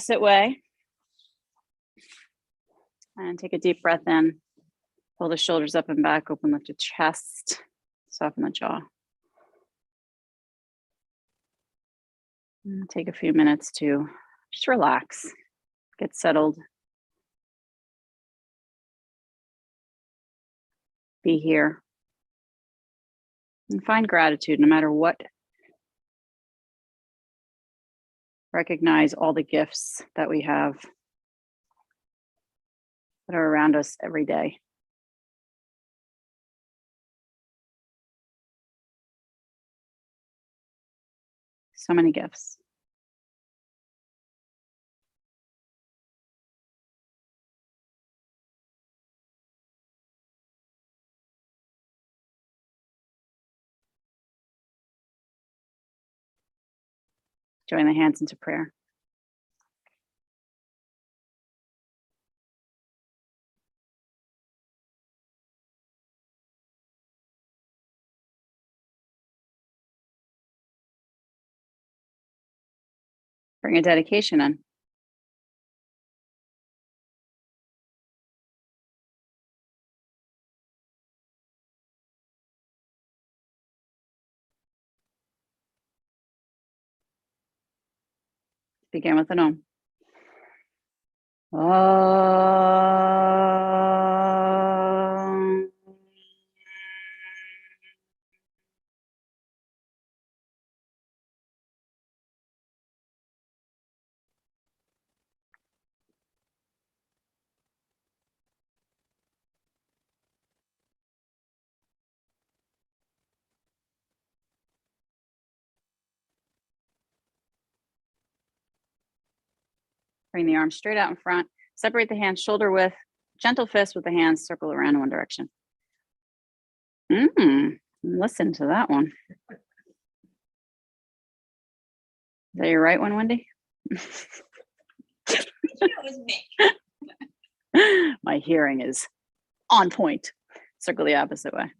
Opposite way. And take a deep breath in. Pull the shoulders up and back, open, lift your chest, soften the jaw. And take a few minutes to just relax, get settled. Be here. And find gratitude no matter what. Recognize all the gifts that we have that are around us every day. So many gifts. Join the hands into prayer. Bring a dedication in. Begin with an Om. Om. Bring the arms straight out in front. Separate the hands shoulder width. Gentle fist with the hands circle around in one direction. Listen to that one. Is that your right one, Wendy? It was me. My hearing is on point. Circle the opposite way.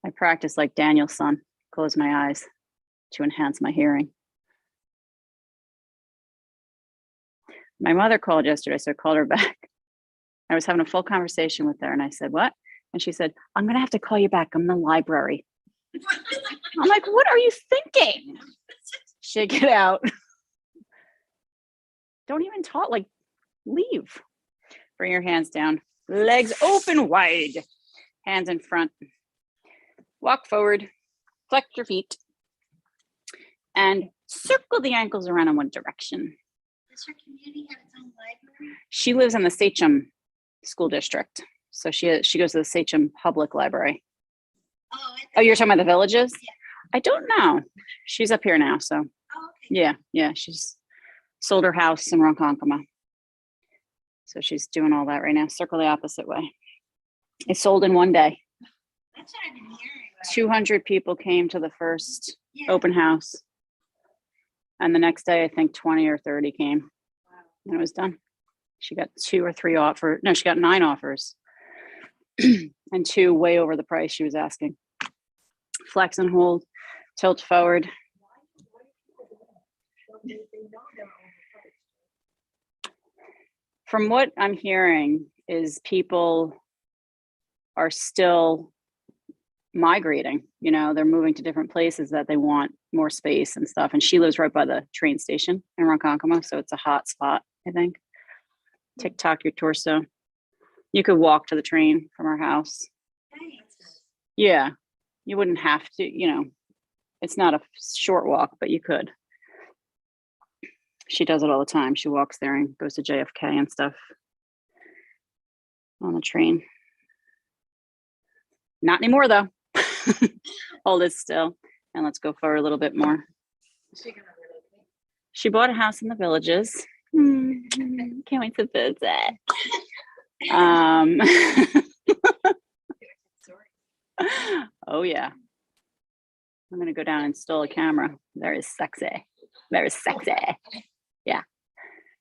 I practice like Daniel's son. Close my eyes to enhance my hearing. My mother called yesterday, so I called her back. I was having a full conversation with her and I said, what? And she said, I'm gonna have to call you back. I'm in the library. I'm like, what are you thinking? Shake it out. Don't even talk, like leave. Bring your hands down. Legs open wide. Hands in front. Walk forward. Flex your feet. And circle the ankles around in one direction. Does your community have its own library? She lives in the Sachem School District. So she goes to the Sachem Public Library. Oh, you're talking about the Villages? Yeah. I don't know. She's up here now, so. Oh, okay. Yeah, she's sold her house in Ronkonkoma. So she's doing all that right now. Circle the opposite way. It sold in one day. That's what I've been hearing about. 200 people came to the first Yeah. open house. And the next day, I think 20 or 30 came. Wow. And it was done. She got 2 or 3 offers. No, she got 9 offers. And 2 way over the price she was asking. Flex and hold, tilt forward. From what I'm hearing is people are still migrating, you know, they're moving to different places that they want more space and stuff. And she lives right by the train station in Ronkonkoma, so it's a hot spot, I think. TikTok your torso. You could walk to the train from her house. Thanks. Yeah, you wouldn't have to, you know, it's not a short walk, but you could. She does it all the time. She walks there and goes to JFK and stuff on the train. Not anymore though. Hold it still and let's go forward a little bit more. She bought a house in the Villages. Can't wait to visit. Oh yeah. I'm gonna go down and install a camera. Very sexy. Very sexy. Yeah.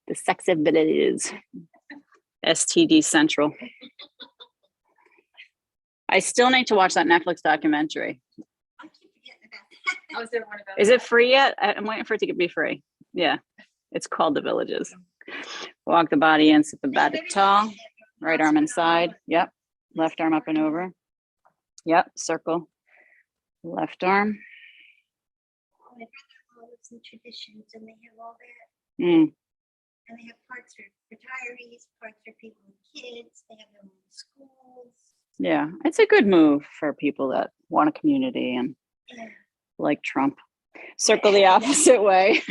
The sexy abilities. STD Central. I still need to watch that Netflix documentary. I keep forgetting about that. Oh, is there one about Is it free yet? I'm waiting for it to be free. Yeah, it's called the Villages. Walk the body in, sit the body tall, right arm inside. Yep. Left arm up and over. Yep. Circle. Left arm. My brother follows the traditions and they have all that. Mm, And they have parts for retirees, parts for people with kids. They have their own schools. yeah, it's a good move for people that want a community and Yeah. like Trump. Circle the opposite way.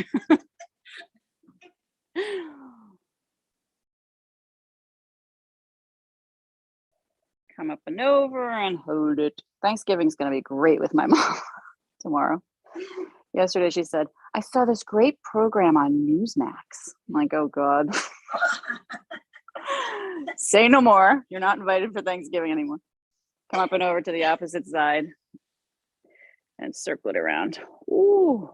Come up and over and hold it. Thanksgiving's going to be great with my mom tomorrow. Yesterday she said, I saw this great program on Newsmax. I'm like, oh God. Say no more. You're not invited for Thanksgiving anymore. Come up and over to the opposite side and circle it around. Ooh,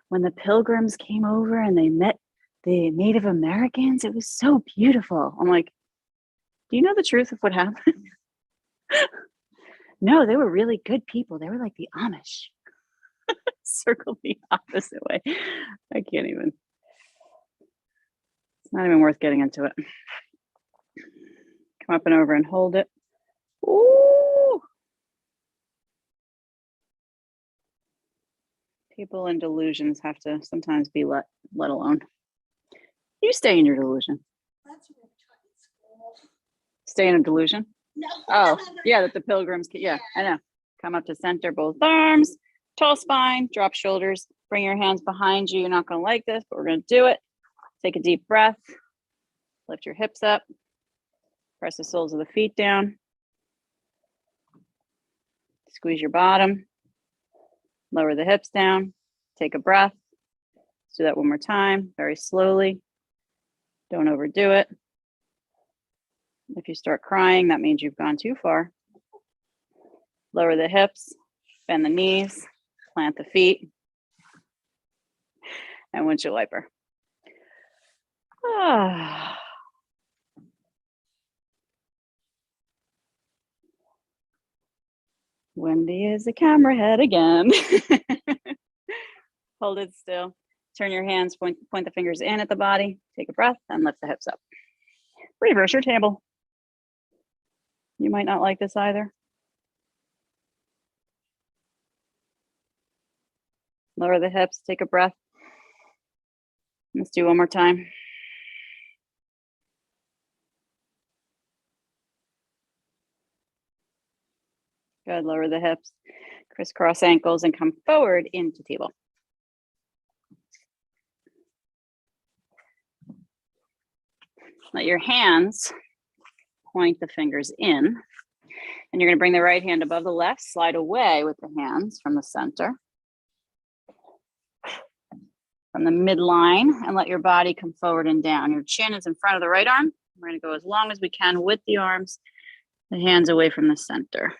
when the Pilgrims came over and they met the Native Americans, it was so beautiful. I'm like, do you know the truth of what happened? No, they were really good people. They were like the Amish. Circle the opposite way. I can't even. It's not even worth getting into it. Come up and over and hold it. Ooh. People in delusions have to sometimes be let alone. You stay in your delusion. That's what I'm taught in school. Stay in a delusion. No. Oh, yeah, that the Pilgrims. Yeah, I know. Come up to center, both arms, tall spine, drop shoulders, bring your hands behind you. You're not going to like this, but we're going to do it. Take a deep breath. Lift your hips up. Press the soles of the feet down. Squeeze your bottom. Lower the hips down. Take a breath. Let's do that one more time, very slowly. Don't overdo it. If you start crying, that means you've gone too far. Lower the hips, bend the knees, plant the feet, and windshield wiper. Ah. Wendy is a camera head again. Hold it still. Turn your hands, point the fingers in at the body. Take a breath and lift the hips up. Reverse your table. You might not like this either. Lower the hips, take a breath. Let's do one more time. Good, lower the hips, crisscross ankles and come forward into table. Let your hands point the fingers in, and you're going to bring the right hand above the left, slide away with the hands from the center, from the midline, and let your body come forward and down. Your chin is in front of the right arm. We're going to go as long as we can with the arms, the hands away from the center.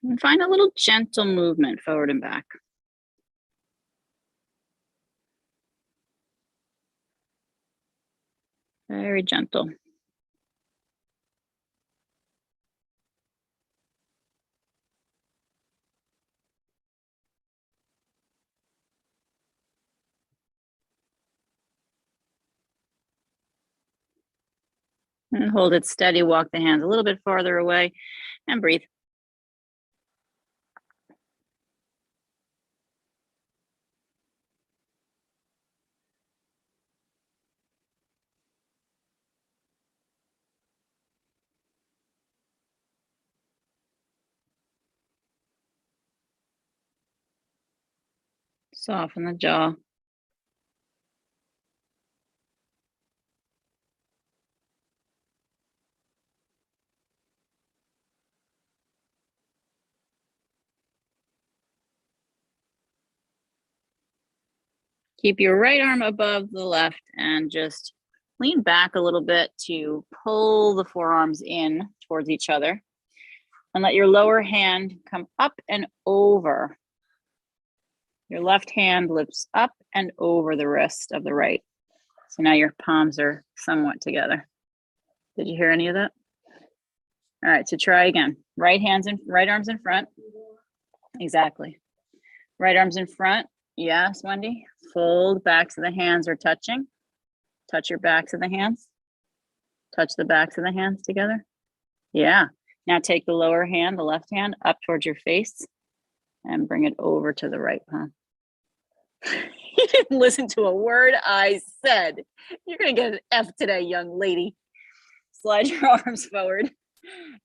And find a little gentle movement forward and back. Very gentle. And hold it steady, walk the hands a little bit farther away and breathe. Soften the jaw. Keep your right arm above the left and just lean back a little bit to pull the forearms in towards each other. And let your lower hand come up and over. Your left hand lifts up and over the wrist of the right. So now your palms are somewhat together. Did you hear any of that? All right, so try again. Right arms in front. Exactly. Right arms in front. Yes, Wendy. Fold, backs of the hands are touching. Touch your backs of the hands. Touch the backs of the hands together. Yeah. Now take the lower hand, the left hand, up towards your face and bring it over to the right palm. You didn't listen to a word I said. You're going to get an F today, young lady. Slide your arms forward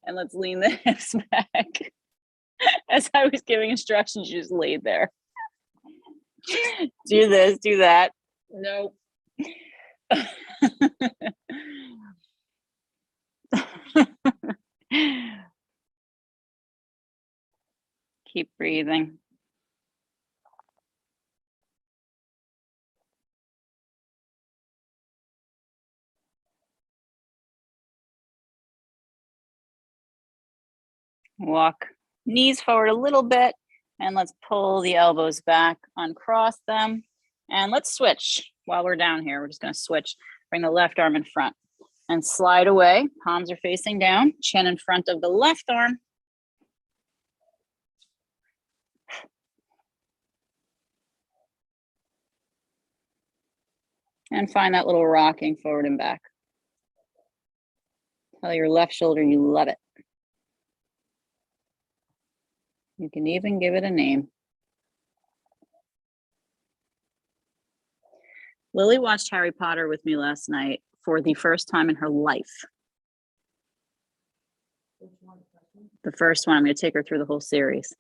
and let's lean the hips back. As I was giving instructions, you just laid there. Do this, do that. Nope. Keep breathing. Walk knees forward a little bit and let's pull the elbows back, uncross them, and let's switch while we're down here. We're just going to switch. Bring the left arm in front and slide away. Palms are facing down, chin in front of the left arm. And find that little rocking forward and back. Tell your left shoulder you love it. You can even give it a name. Lily watched Harry Potter with me last night for the first time in her life. The first one, I'm going to take her through the whole series.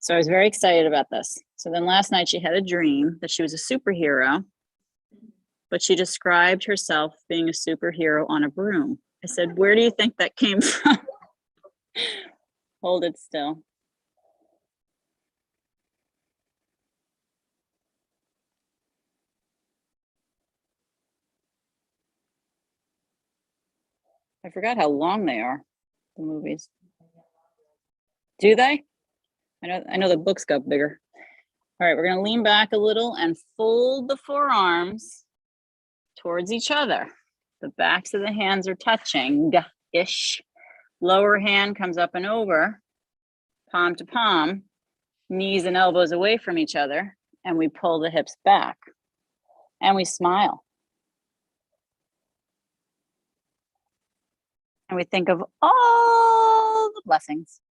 So I was very excited about this. So then last night she had a dream that she was a superhero, but she described herself being a superhero on a broom. I said, where do you think that came from? Hold it still. I forgot how long they are, the movies. Do they? I know the books got bigger. All right, we're going to lean back a little and fold the forearms towards each other. The backs of the hands are touching-ish. Lower hand comes up and over, palm to palm, knees and elbows away from each other, and we pull the hips back. And we smile. And we think of all the blessings.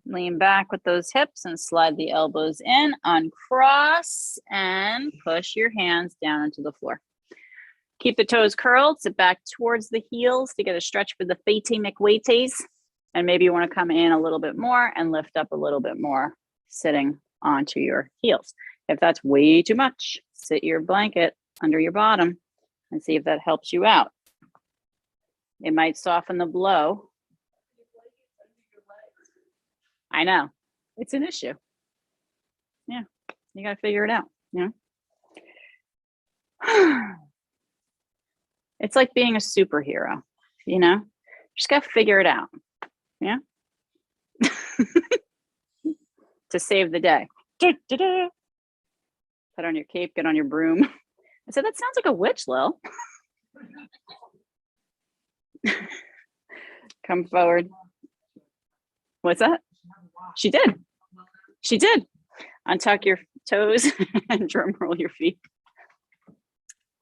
Lean back with those hips and slide the elbows in, uncross, and push your hands down into the floor. Keep the toes curled, sit back towards the heels to get a stretch for the feety McWaities. And maybe you want to come in a little bit more and lift up a little bit more, sitting onto your heels. If that's way too much, sit your blanket under your bottom and see if that helps you out. It might soften the blow. I know, it's an issue. Yeah, you got to figure it out, you know? It's like being a superhero, you know? Just got to figure it out, yeah? To save the day. Put on your cape, get on your broom. I said, that sounds like a witch, Lil. Come forward. What's that? She did. She did. Untuck your toes and drum roll your feet.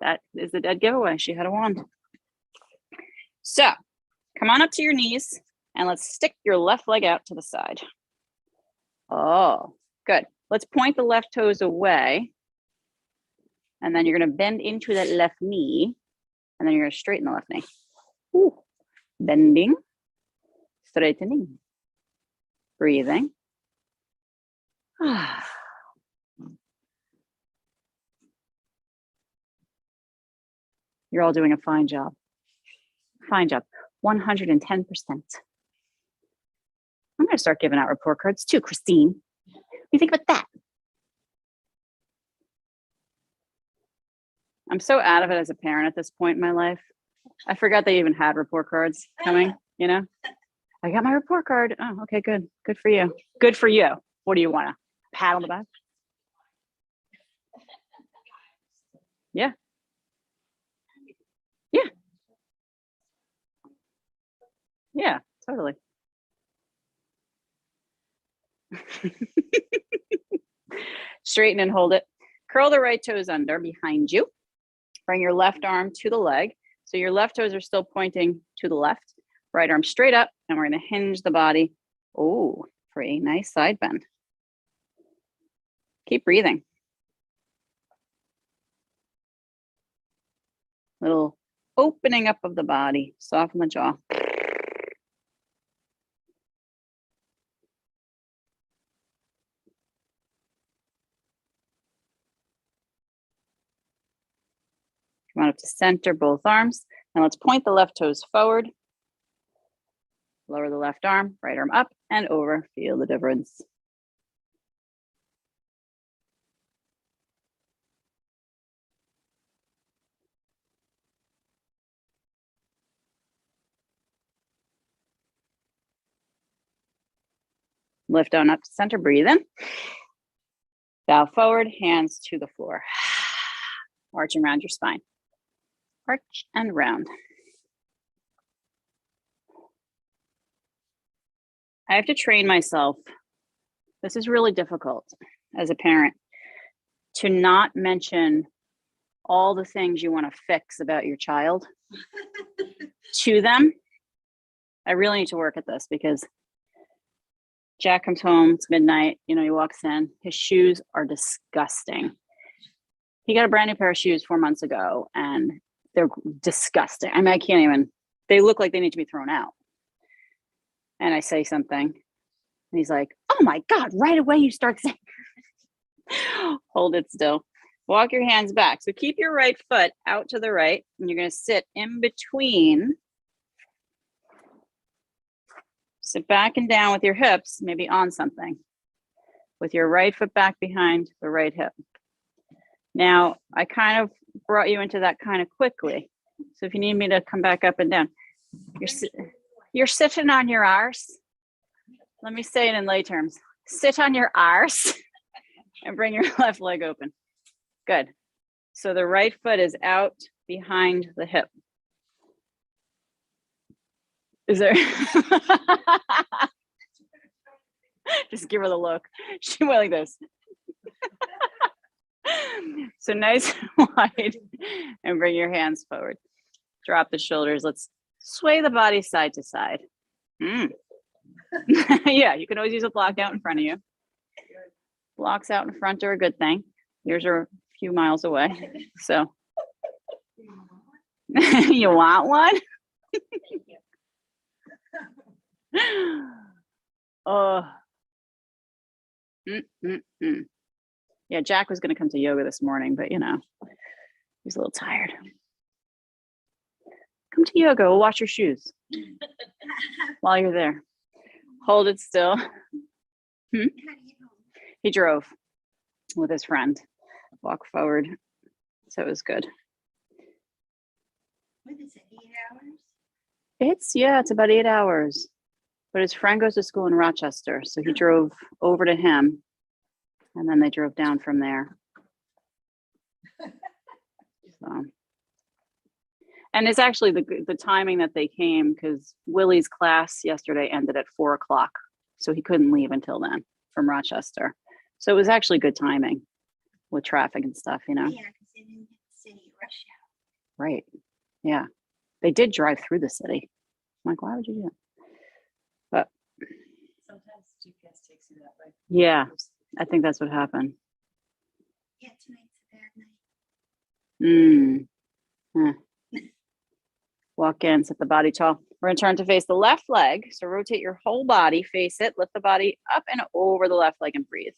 That is the dead giveaway. She had a wand. So come on up to your knees and let's stick your left leg out to the side. Oh, good. Let's point the left toes away. And then you're going to bend into that left knee. And then you're going to straighten the left knee. Ooh. Bending, straightening, breathing. You're all doing a fine job. Fine job. 110%. I'm going to start giving out report cards too, Christine. What do you think about that? I'm so out of it as a parent at this point in my life. I forgot they even had report cards coming, you know? I got my report card. Oh, okay, good. Good for you. Good for you. What do you want? A pat on the back? Yeah. Yeah. Yeah, totally. Straighten and hold it. Curl the right toes under behind you. Bring your left arm to the leg. So your left toes are still pointing to the left. Right arm straight up, and we're going to hinge the body. Oh, for a nice side bend. Keep breathing. Little opening up of the body. Soften the jaw. Come on up to center, both arms. Now let's point the left toes forward. Lower the left arm, right arm up and over. Feel the difference. Lift on up to center, breathe in. Bow forward, hands to the floor. Arching around your spine. Arch and round. I have to train myself. This is really difficult as a parent to not mention all the things you want to fix about your child to them. I really need to work at this because Jack comes home, it's midnight, you know, he walks in, his shoes are disgusting. He got a brand new pair of shoes 4 months ago and they're disgusting. I mean, I can't even, they look like they need to be thrown out. And I say something and he's like, oh my God, right away you start saying, hold it still. Walk your hands back. So keep your right foot out to the right and you're gonna sit in between. Sit back and down with your hips, maybe on something. With your right foot back behind the right hip. Now, I kind of brought you into that kind of quickly. So if you need me to come back up and down, you're sitting on your arse. Let me say it in lay terms. Sit on your arse and bring your left leg open. Good. So the right foot is out behind the hip. Is there? Just give her the look. She went like this. So nice and wide and bring your hands forward. Drop the shoulders. Let's sway the body side to side. Yeah, you can always use a block out in front of you. Blocks out in front are a good thing. Yours are a few miles away. So you want one? Oh. Yeah, Jack was going to come to yoga this morning, but you know, he's a little tired. Come to yoga, we'll wash your shoes while you're there. Hold it still. He drove with his friend. Walk forward. So it was good. What is it, 8 hours? It's about 8 hours. But his friend goes to school in Rochester, so he drove over to him, and then they drove down from there. So, and it's actually the timing that they came because Willie's class yesterday ended at 4 o'clock, so he couldn't leave until then from Rochester. So it was actually good timing with traffic and stuff, you know. Yeah, because they didn't hit the city rush hour. Right. Yeah, they did drive through the city. I'm like, why would you do that? But sometimes GPS takes you that way. Yeah, I think that's what happened. Yeah, tonight's a bad night. Walk in, set the body tall. We're gonna turn to face the left leg. So rotate your whole body, face it, lift the body up and over the left leg and breathe.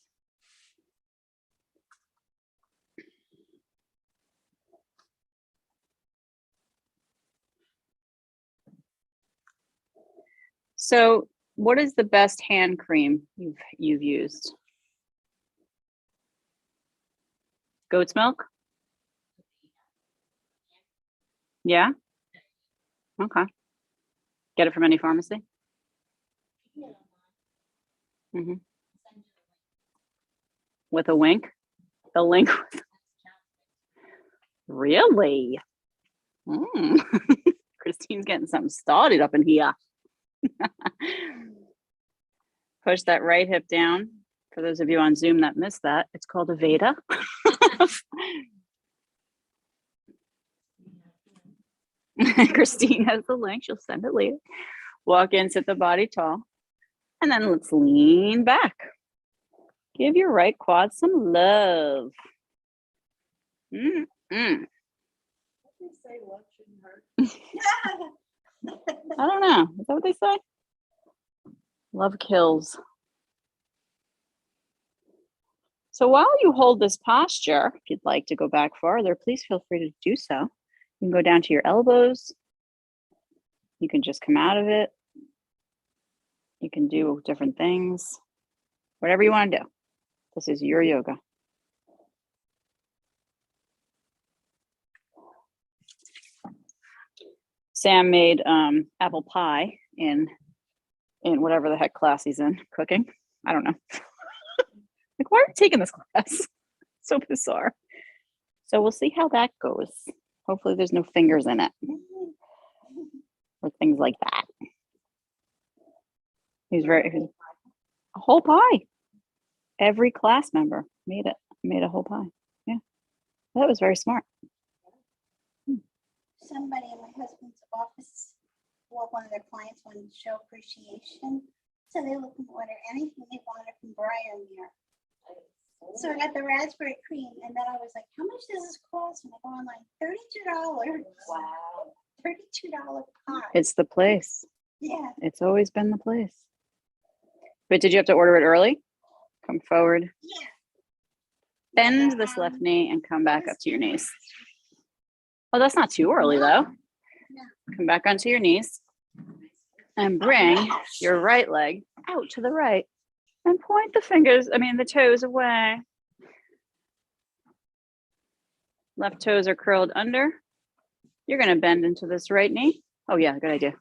So what is the best hand cream you've used? Goat's milk? Yeah. Okay. Get it from any pharmacy? Hmm. With a wink? The link? Really? Mm. Christine's getting something started up in here. Push that right hip down. For those of you on Zoom that missed that, it's called a Veda. Christine has the link. She'll send it later. Walk in, sit the body tall. And then let's lean back. Give your right quad some love. Mm-mm. What do you say, what shouldn't hurt? I don't know. Is that what they say? Love kills. So while you hold this posture, if you'd like to go back farther, please feel free to do so. You can go down to your elbows. You can just come out of it. You can do different things, whatever you want to do. This is your yoga. Sam made apple pie in whatever the heck class he's in, cooking. I don't know. Like, why are you taking this class? So bizarre. So we'll see how that goes. Hopefully there's no fingers in it or things like that. He's a whole pie. Every class member made a whole pie. Yeah, that was very smart. Somebody in my husband's office, well, one of their clients wanted to show appreciation. So they looked and order anything they wanted from Briar. So I got the raspberry cream, and then I was like, how much does this cost? And I go online, $32. Wow. $32 pie. It's the place. Yeah. It's always been the place. But did you have to order it early? Come forward. Yeah. Bend this left knee and come back up to your knees. Oh, that's not too early though. Come back onto your knees and bring your right leg out to the right and point the toes away. Left toes are curled under. You're going to bend into this right knee. Oh yeah, good idea.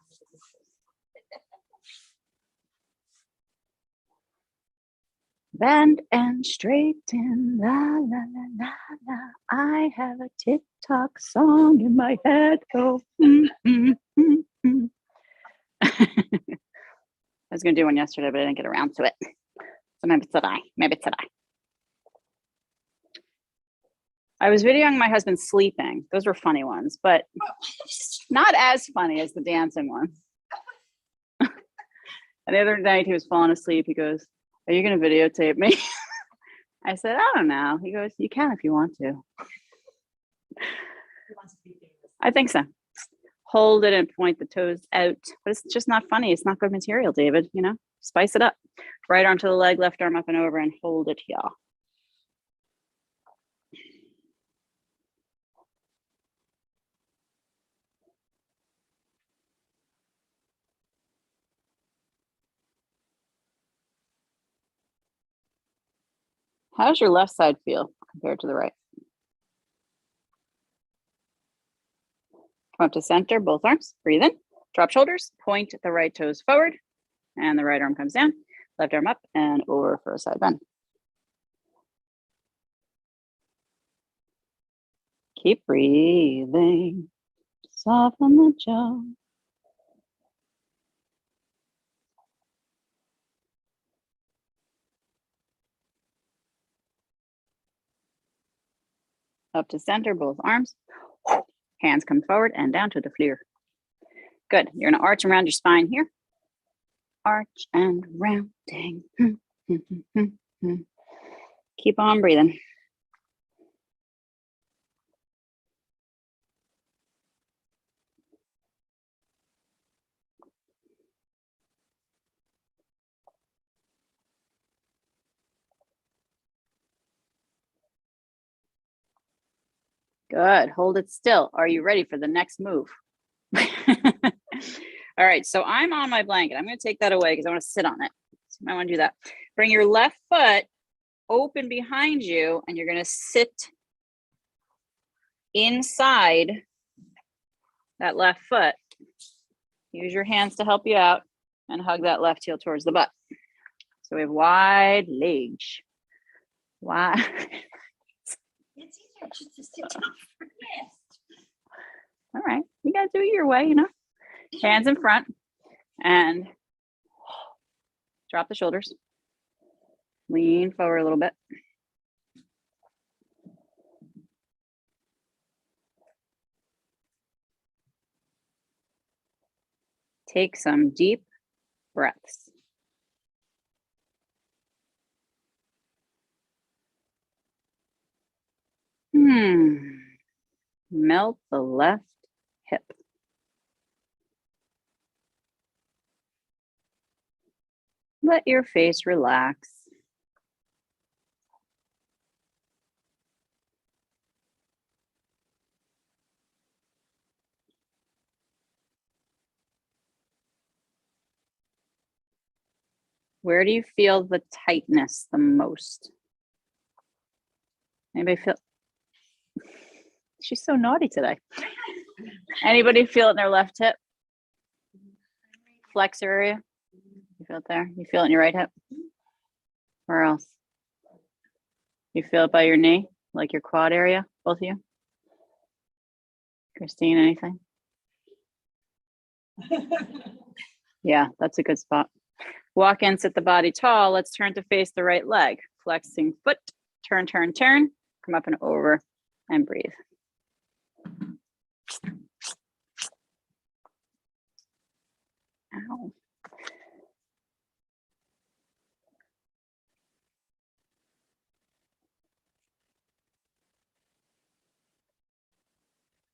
Bend and straighten, la la la la la. I have a TikTok song in my head. Oh, I was gonna do one yesterday, but I didn't get around to it. So maybe today. I was videoing my husband sleeping. Those were funny ones, but not as funny as the dancing ones. And the other night he was falling asleep. He goes, "Are you going to videotape me?" I said, "I don't know." He goes, "You can if you want to." He wants to be famous. I think so. Hold it and point the toes out. But it's just not funny. It's not good material, David. You know, spice it up. Right arm to the leg, left arm up and over, and hold it here. How does your left side feel compared to the right? Come up to center, both arms, breathe in, drop shoulders, point the right toes forward, and the right arm comes down, left arm up and over for a side bend. Keep breathing, soften the jaw. Up to center, both arms. Hands come forward and down to the floor. Good. You're gonna arch around your spine here. Arch and rounding. Keep on breathing. Good. Hold it still. Are you ready for the next move? All right. So I'm on my blanket. I'm going to take that away because I want to sit on it. So you might want to do that. Bring your left foot open behind you, and you're going to sit inside that left foot. Use your hands to help you out and hug that left heel towards the butt. So we have wide legs. Wide. It's easier just to sit down for rest. All right. You got to do it your way, you know. Hands in front and drop the shoulders. Lean forward a little bit. Take some deep breaths. Melt the left hip. Let your face relax. Where do you feel the tightness the most? Anybody feel? She's so naughty today. Anybody feel it in their left hip? Flexor area? You feel it there? You feel it in your right hip? Where else? You feel it by your knee? Like your quad area? Both of you? Christine, anything? Yeah, that's a good spot. Walk in, sit the body tall. Let's turn to face the right leg. Flexing foot, turn, turn, turn. Come up and over and breathe. Ow.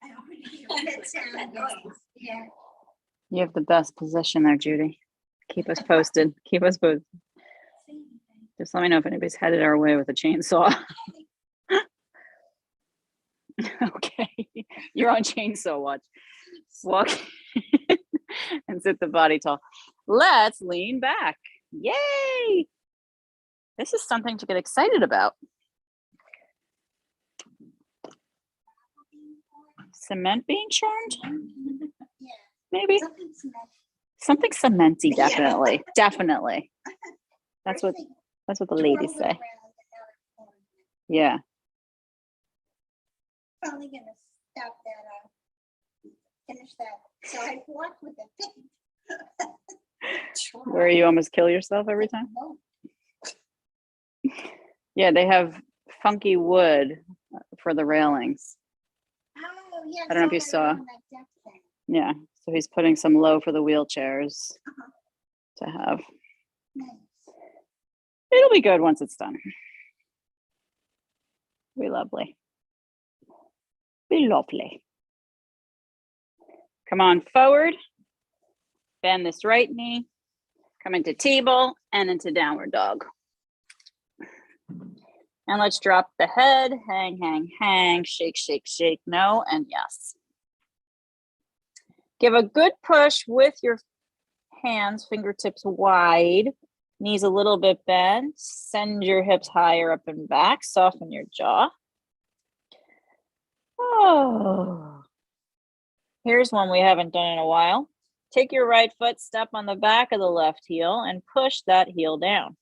I already hear that sound going. Yeah. You have the best position there, Judy. Keep us posted. Keep us posted. Just let me know if anybody's headed our way with a chainsaw. Okay, you're on chainsaw watch. Walk and sit the body tall. Let's lean back. Yay! This is something to get excited about. Cement being churned? Yeah. Maybe Something smells. something cementy. Yeah. Definitely, definitely. That's what the ladies Twirl it say. around and now it's going. Yeah. Probably gonna stop that, finish that side walk with a pig. Where you almost kill yourself every time. Yeah, they have funky wood for the railings. Oh, yeah. I don't know if you that saw. on that deck thing. Yeah, so he's putting some low for the wheelchairs Uh-huh. to have. Nice. It'll be good once it's done. Be lovely. Be lovely. Come on forward. Bend this right knee. Come into table and into downward dog. And let's drop the head. Hang, hang, hang. Shake, shake, shake. No and yes. Give a good push with your hands, fingertips wide, knees a little bit bent. Send your hips higher up and back. Soften your jaw. Oh, here's one we haven't done in a while. Take your right foot, step on the back of the left heel, and push that heel down.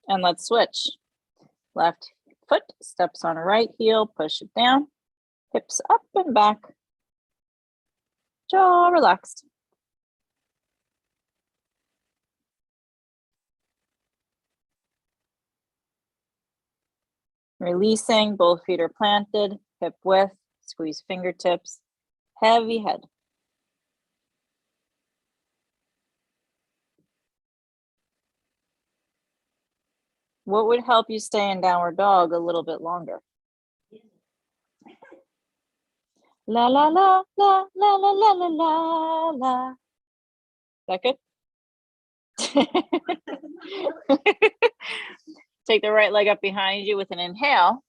And let's switch. Left foot steps on right heel, push it down, hips up and back, jaw relaxed. Releasing, both feet are planted, hip width, squeeze fingertips, heavy head. What would help you stay in downward dog a little bit longer? La la la la la la la la la la. Is that good? Take the right leg up behind you with an inhale.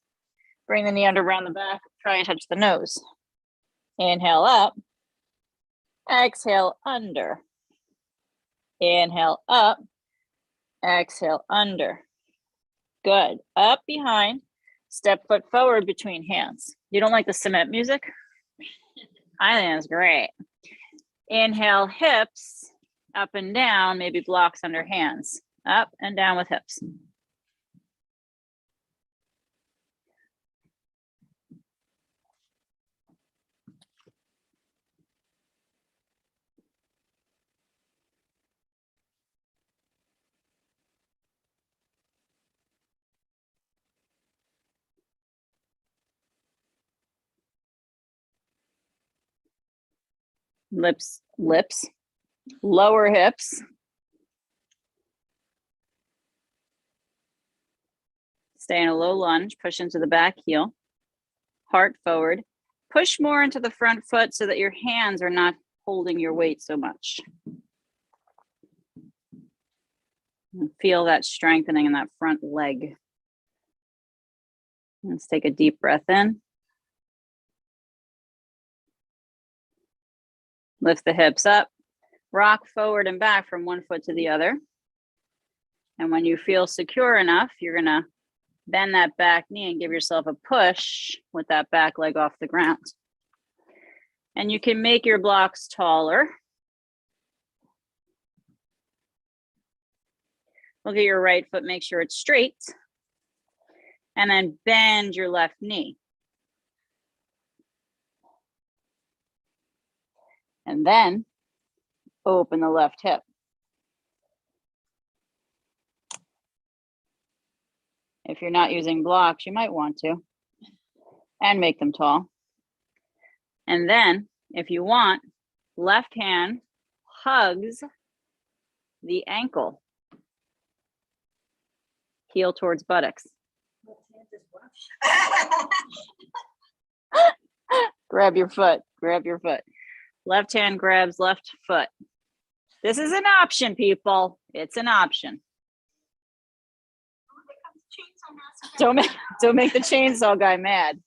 Bring the knee under around the back. Try and touch the nose. Inhale up. Exhale under. Inhale up. Exhale under. Good. Up behind. Step foot forward between hands. You don't like the cement music? I think it's great. Inhale, hips up and down, maybe blocks under hands. Up and down with hips. Lips, lower hips. Stay in a low lunge, push into the back heel, heart forward. Push more into the front foot so that your hands are not holding your weight so much. And feel that strengthening in that front leg. Let's take a deep breath in. Lift the hips up, rock forward and back from one foot to the other. And when you feel secure enough, you're gonna bend that back knee and give yourself a push with that back leg off the ground. And you can make your blocks taller. Look at your right foot, make sure it's straight. And then bend your left knee. And then open the left hip. If you're not using blocks, you might want to, and make them tall. And then, if you want, left hand hugs the ankle. Heel towards buttocks. Grab your foot, grab your foot. Left hand grabs left foot. This is an option, people. It's an option. Don't make the chainsaw guy mad.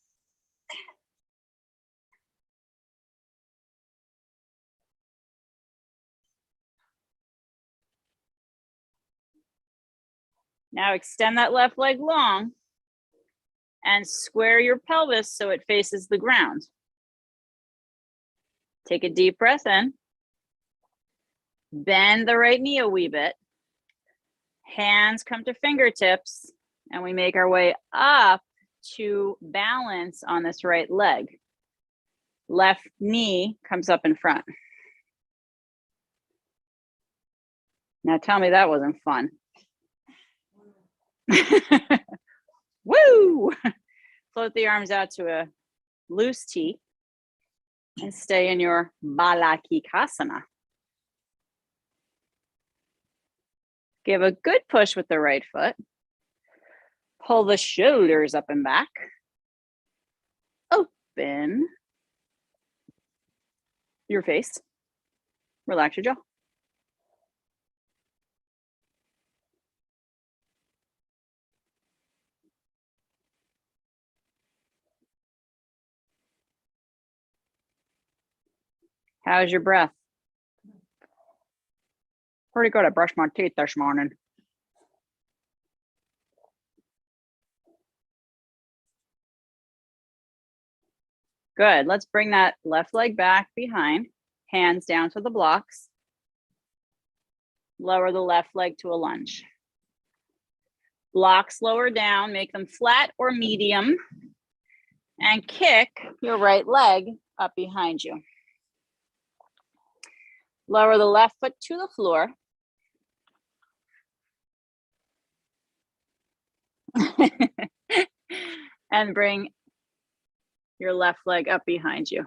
Now extend that left leg long and square your pelvis so it faces the ground. Take a deep breath in. Bend the right knee a wee bit. Hands come to fingertips, and we make our way up to balance on this right leg. Left knee comes up in front. Now tell me that wasn't fun. Woo! Float the arms out to a loose T and stay in your Balakikasana. Give a good push with the right foot. Pull the shoulders up and back. Open your face. Relax your jaw. How's your breath? Pretty good. I brushed my teeth this morning. Good. Let's bring that left leg back behind, hands down to the blocks. Lower the left leg to a lunge. Blocks lower down, make them flat or medium, and kick your right leg up behind you. Lower the left foot to the floor. And bring your left leg up behind you.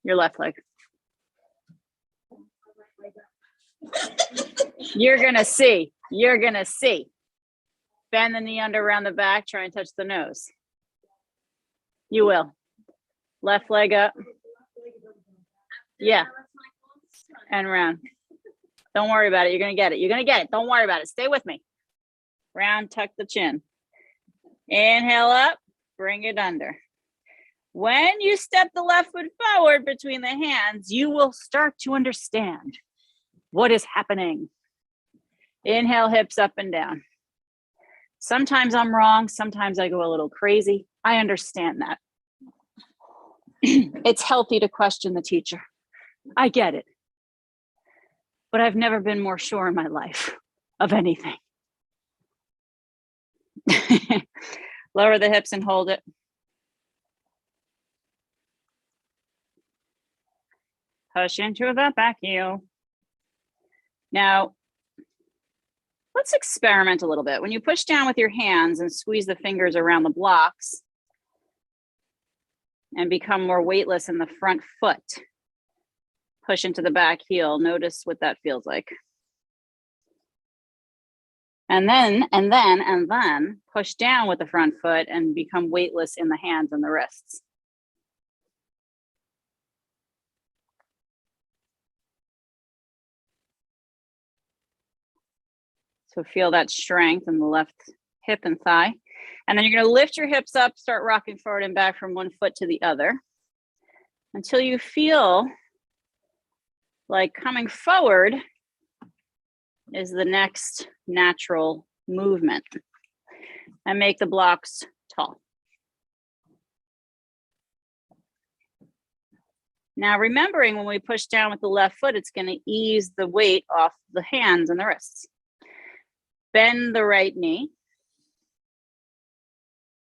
Your left leg. You're gonna see. You're gonna see. Bend the knee under around the back. Try and touch the nose. You will. Left leg up. Yeah. And round. Don't worry about it. You're gonna get it. You're gonna get it. Don't worry about it. Stay with me. Round, tuck the chin. Inhale up, bring it under. When you step the left foot forward between the hands, you will start to understand what is happening. Inhale, hips up and down. Sometimes I'm wrong. Sometimes I go a little crazy. I understand that. It's healthy to question the teacher. I get it. But I've never been more sure in my life of anything. Lower the hips and hold it. Push into the back heel. Now, let's experiment a little bit. When you push down with your hands and squeeze the fingers around the blocks and become more weightless in the front foot, push into the back heel. Notice what that feels like. And then push down with the front foot and become weightless in the hands and the wrists. So feel that strength in the left hip and thigh. And then you're going to lift your hips up, start rocking forward and back from one foot to the other until you feel like coming forward is the next natural movement, and make the blocks tall. Now, remembering when we push down with the left foot, it's going to ease the weight off the hands and the wrists. Bend the right knee.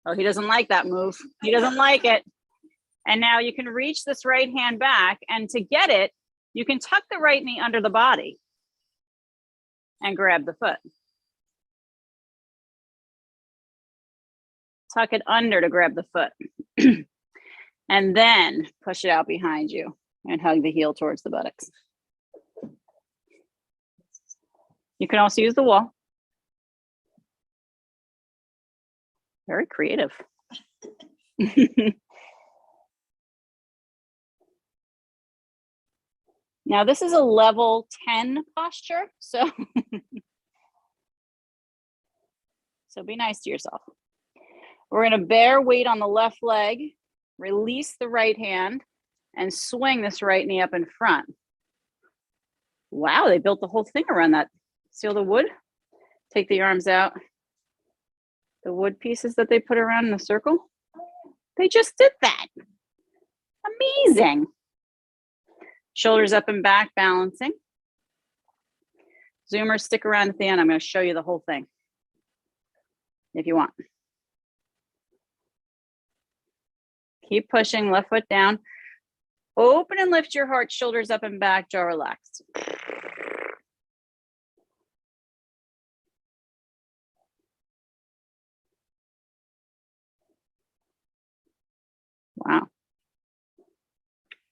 Oh, he doesn't like that move. He doesn't like it. And now you can reach this right hand back, and to get it, you can tuck the right knee under the body and grab the foot. Tuck it under to grab the foot. And then push it out behind you and hug the heel towards the buttocks. You can also use the wall. Very creative. Now this is a level 10 posture, so be nice to yourself. We're gonna bear weight on the left leg, release the right hand, and swing this right knee up in front. Wow, they built the whole thing around that. See all the wood? Take the arms out. The wood pieces that they put around in the circle. They just did that. Amazing. Shoulders up and back, balancing. Zoomers, stick around at the end. I'm going to show you the whole thing if you want. Keep pushing, left foot down. Open and lift your heart, shoulders up and back, jaw relaxed. Wow.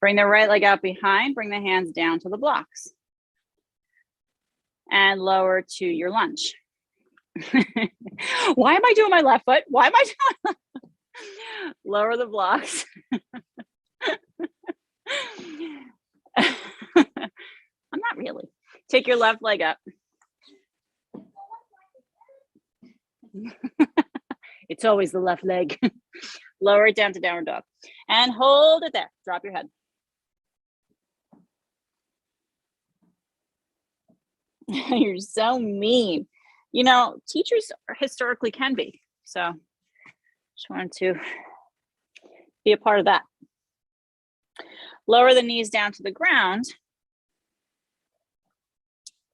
Bring the right leg out behind, bring the hands down to the blocks. And lower to your lunge. Why am I doing my left foot? Why am I doing lower the blocks? I'm not really. Take your left leg up. It's always the left leg. Lower it down to downward dog. And hold it there. Drop your head. You're so mean. You know, teachers historically can be. So just wanted to be a part of that. Lower the knees down to the ground.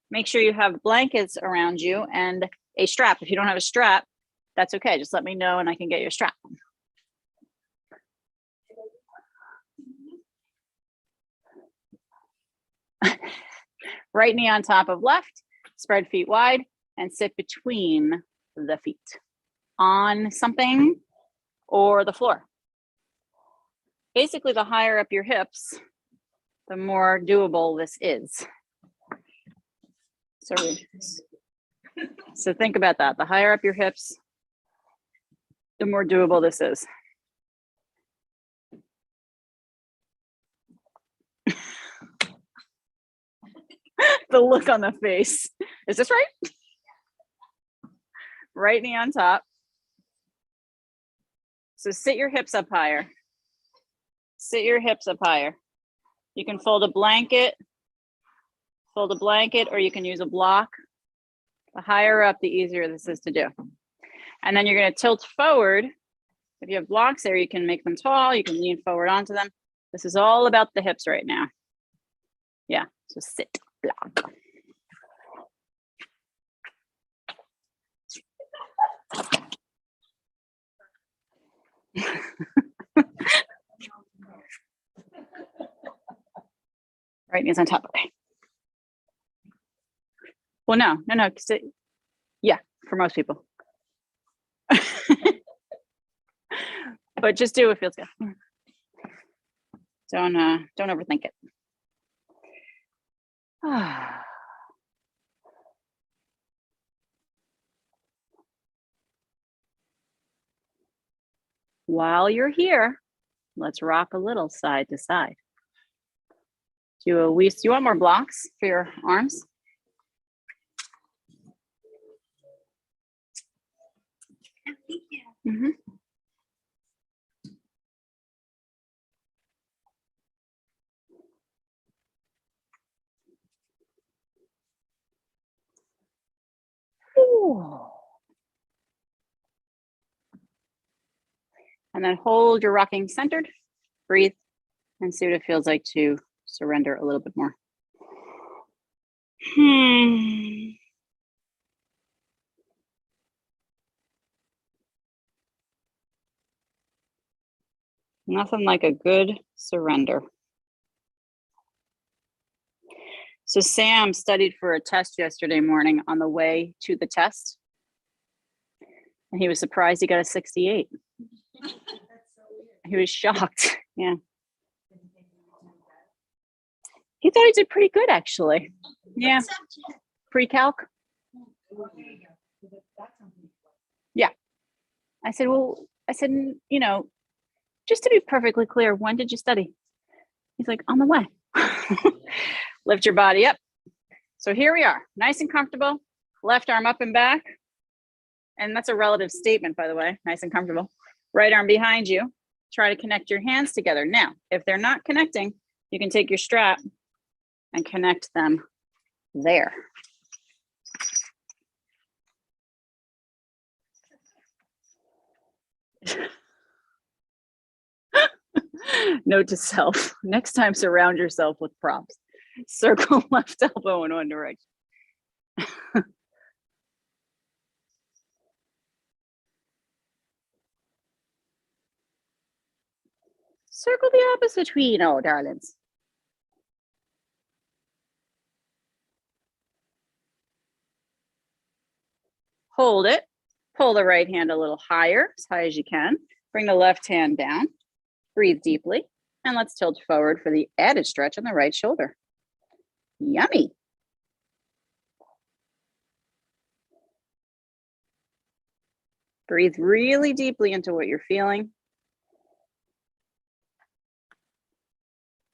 Make sure you have blankets around you and a strap. If you don't have a strap, that's okay. Just let me know and I can get you a strap. Right knee on top of left, spread feet wide, and sit between the feet on something or the floor. Basically, the higher up your hips, the more doable this is. So think about that. The higher up your hips, the more doable this is. The look on the face. Is this right? Right knee on top. So sit your hips up higher. Sit your hips up higher. You can fold a blanket, or you can use a block. The higher up, the easier this is to do. And then you're going to tilt forward. If you have blocks there, you can make them tall. You can lean forward onto them. This is all about the hips right now. Yeah, so sit, block. Right knee's on top. Okay. Well, no. Yeah, for most people. But just do what feels good. Don't overthink it. While you're here, let's rock a little side to side. Do you want more blocks for your arms? Thank you. Mm-hmm. And then hold your rocking centered, breathe, and see what it feels like to surrender a little bit more. Nothing like a good surrender. So Sam studied for a test yesterday morning on the way to the test. And he was surprised he got a 68. That's so weird. He was shocked. Yeah. He thought he did pretty good, actually. Yeah. What subject? Pre-calc. Oh, there you go. So that's something. I said, you know, just to be perfectly clear, when did you study? He's like, on the way. Lift your body up. So here we are, nice and comfortable. Left arm up and back. And that's a relative statement, by the way, nice and comfortable. Right arm behind you. Try to connect your hands together. Now, if they're not connecting, you can take your strap and connect them there. Note to self, next time surround yourself with props. Circle left elbow in one direction. Circle the opposite between, oh darlings. Hold it, pull the right hand a little higher, as high as you can. Bring the left hand down, breathe deeply, and let's tilt forward for the added stretch on the right shoulder. Yummy. Breathe really deeply into what you're feeling.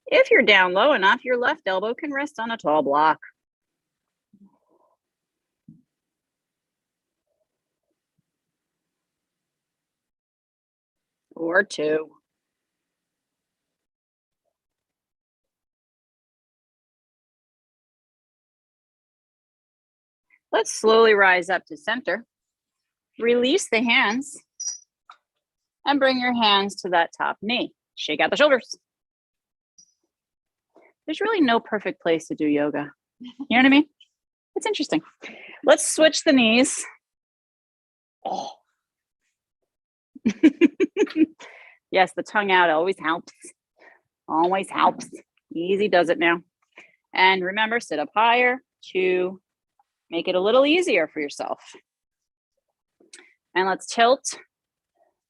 If you're down low enough, your left elbow can rest on a tall block. Or two. Let's slowly rise up to center. Release the hands and bring your hands to that top knee. Shake out the shoulders. There's really no perfect place to do yoga. You know what I mean? It's interesting. Let's switch the knees. Oh. Yes, the tongue out always helps. Always helps. Easy does it now. And remember, sit up higher to make it a little easier for yourself. And let's tilt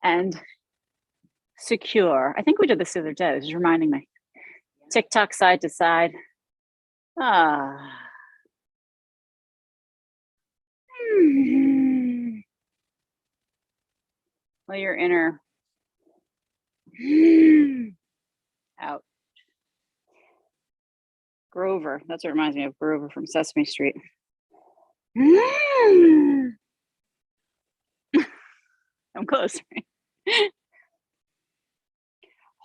and secure. I think we did this the other day. This is reminding me. Tick tock side to side. Ah. Let your inner out. Grover. That's what reminds me of Grover from Sesame Street. I'm close. Right?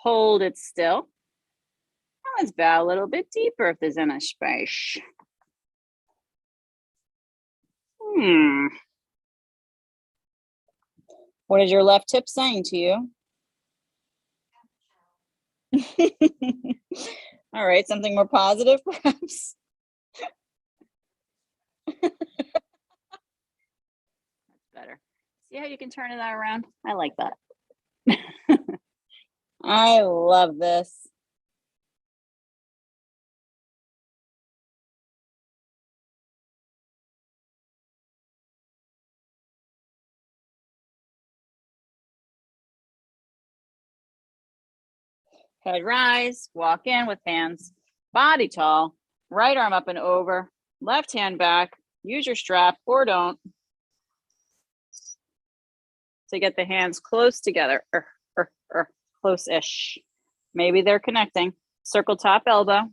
Hold it still. Now let's bow a little bit deeper if there's any space. What is your left hip saying to you? All right, something more positive, perhaps. That's better. See how you can turn that around? I like that. I love this. Head rise, walk in with hands body tall, right arm up and over, left hand back, use your strap or don't to get the hands close together, close-ish. Maybe they're connecting. Circle top elbow.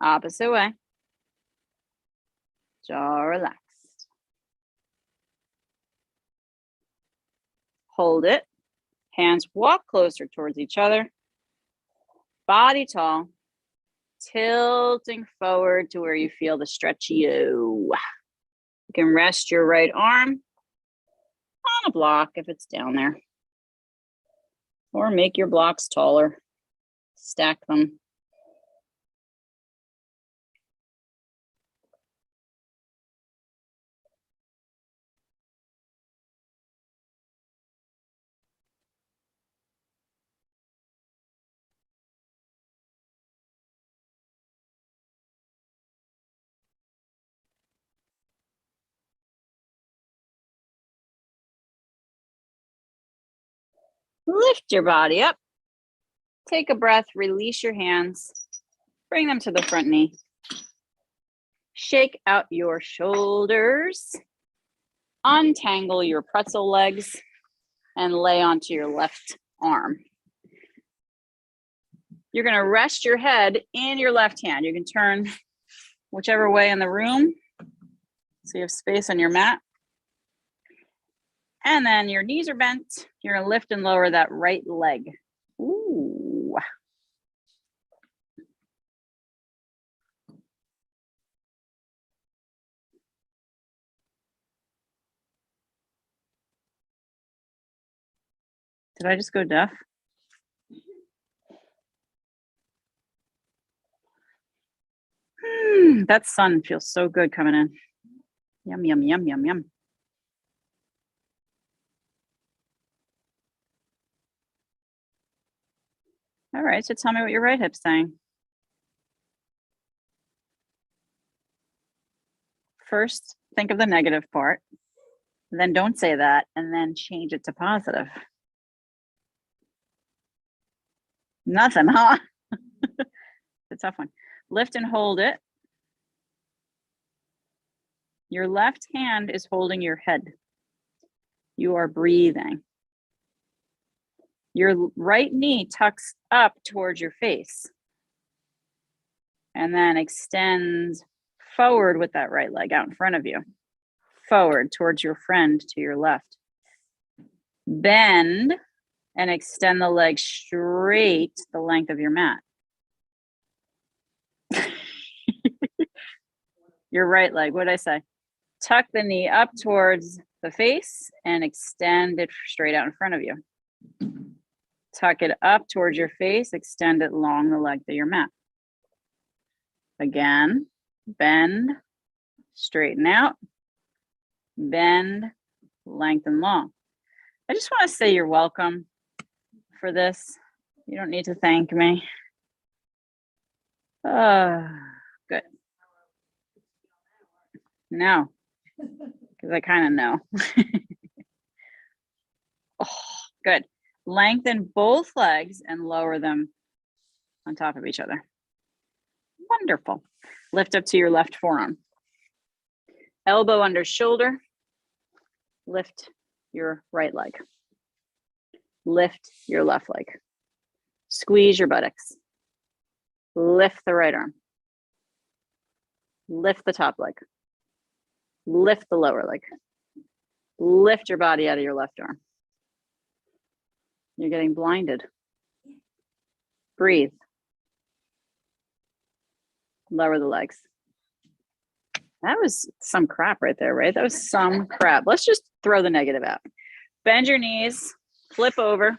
Opposite way. Jaw relaxed. Hold it. Hands walk closer towards each other. Body tall. Tilting forward to where you feel the stretchy O. You can rest your right arm on a block if it's down there. Or make your blocks taller. Stack them. Lift your body up. Take a breath, release your hands. Bring them to the front knee. Shake out your shoulders. Untangle your pretzel legs and lay onto your left arm. You're going to rest your head in your left hand. You can turn whichever way in the room so you have space on your mat. And then your knees are bent. You're going to lift and lower that right leg. Ooh. Did I just go deaf? That sun feels so good coming in. Yum, yum, yum, yum, yum. All right, so tell me what your right hip's saying. First, think of the negative part. Then don't say that, and then change it to positive. Nothing, huh? It's a tough one. Lift and hold it. Your left hand is holding your head. You are breathing. Your right knee tucks up towards your face and then extends forward with that right leg out in front of you. Forward towards your friend to your left. Bend and extend the leg straight the length of your mat. Your right leg, what did I say? Tuck the knee up towards the face and extend it straight out in front of you. Tuck it up towards your face, extend it along the length of your mat. Again, bend, straighten out, bend, lengthen long. I just want to say you're welcome for this. You don't need to thank me. Good. No, because I kind of know. Oh, good. Lengthen both legs and lower them on top of each other. Wonderful. Lift up to your left forearm. Elbow under shoulder. Lift your right leg. Lift your left leg. Squeeze your buttocks. Lift the right arm. Lift the top leg. Lift the lower leg. Lift your body out of your left arm. You're getting blinded. Breathe. Lower the legs. That was some crap right there, right? That was some crap. Let's just throw the negative out. Bend your knees, flip over.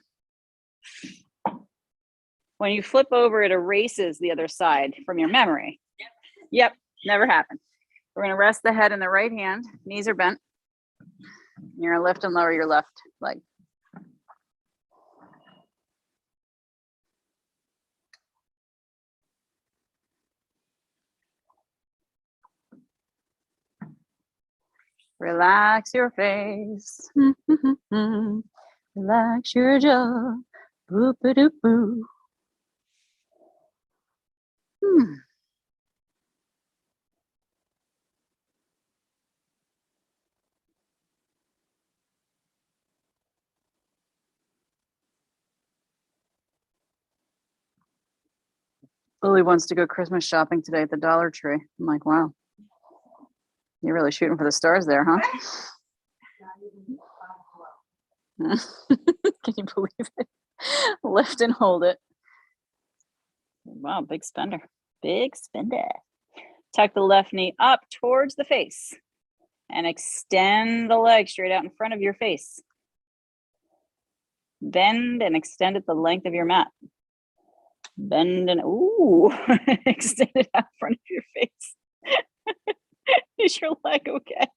When you flip over, it erases the other side from your memory. Yep, never happened. We're gonna rest the head in the right hand, knees are bent. You're gonna lift and lower your left leg. Relax your face. Relax your jaw. Boop-a-doop-boo. Lily wants to go Christmas shopping today at the Dollar Tree. I'm like, wow. You're really shooting for the stars there, huh? Can you believe it? Lift and hold it. Wow, big spender. Big spender. Tuck the left knee up towards the face and extend the leg straight out in front of your face. Bend and extend it the length of your mat. Bend and, ooh, extend it out in front of your face. Is your leg okay?